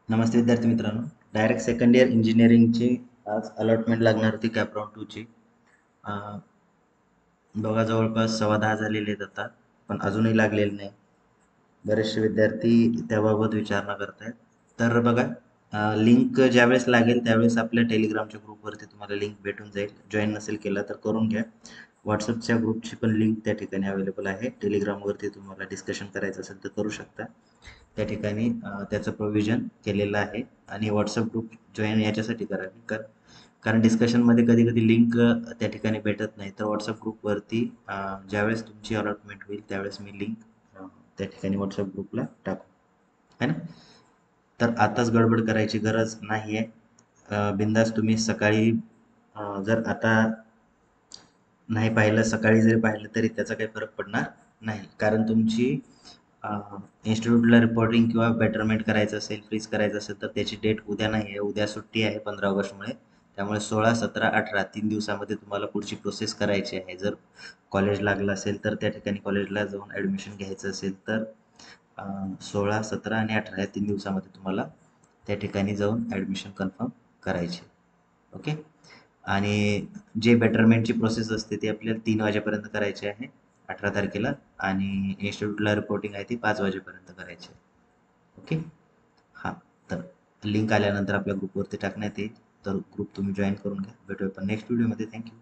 नमस्ते विद्यार्थी मित्रांनो. Direct second year इंजिनिअरिंगची आज अलॉटमेंट लागणार होती कॅपराऊंड 2 ची. बघा जवळपास 10:15 झालेले आहेत आता, पण अजूनही लागलेले नाही. बरेचसे विद्यार्थी त्याबाबत विचारणा करतायत. तर बघा, लिंक ज्यावेळेस लागेल त्यावेळेस आपल्या टेलिग्रामच्या ग्रुपवरती तुम्हाला लिंक भेटून जाईल. जॉईन नसेल केला तर करून घ्या. व्हॉट्सअपच्या ग्रुपची पण लिंक त्या ठिकाणी अवेलेबल आहे. टेलिग्रामवरती तुम्हाला डिस्कशन करायचं असेल तर करू शकता. त्या ठिकाणी त्याचं प्रोव्हिजन केलेलं आहे आणि व्हॉट्सअप ग्रुप जॉईन याच्यासाठी करा कारण डिस्कशनमध्ये कधी कधी लिंक त्या ठिकाणी भेटत नाही. तर व्हॉट्सअप ग्रुपवरती ज्यावेळेस तुमची अलॉटमेंट होईल त्यावेळेस मी लिंक त्या ठिकाणी व्हॉट्सअप ग्रुपला टाकू है ना. तर आताच गडबड करायची गरज नाही आहे. बिंदास तुम्ही सकाळी जर आता नाही पाहिलं, सकाळी जरी पाहिलं तरी त्याचा काही फरक पडणार नाही. कारण तुमची इन्स्टिट्यूटला रिपोर्टिंग किंवा बेटरमेंट करायचं असेल, फ्रीज करायचं असेल तर त्याची डेट उद्या नाही आहे. उद्या सुट्टी आहे 15 ऑगस्टमुळे. त्यामुळे 16, 17, 18 3 दिवसामध्ये तुम्हाला पुढची प्रोसेस करायची आहे. जर कॉलेज लागलं असेल तर त्या ठिकाणी कॉलेजला जाऊन ॲडमिशन घ्यायचं असेल तर 16, 17 आणि 18 या 3 दिवसामध्ये तुम्हाला त्या ठिकाणी जाऊन ॲडमिशन कन्फर्म करायची. ओके. आणि जे बेटरमेंटची प्रोसेस असते ती आपल्याला 3 वाजेपर्यंत करायची आहे 18 तारखेला आणि इन्स्टिट्यूटला रिपोर्टिंग आहे ती 5 वाजेपर्यंत करायची आहे. ओके. हां. तर लिंक आल्यानंतर आपल्या ग्रुपवरती टाकण्यात येईल. तर ग्रुप तुम्ही जॉईन करून घ्या. भेटूया पण नेक्स्ट व्हिडिओमध्ये. थँक्यू.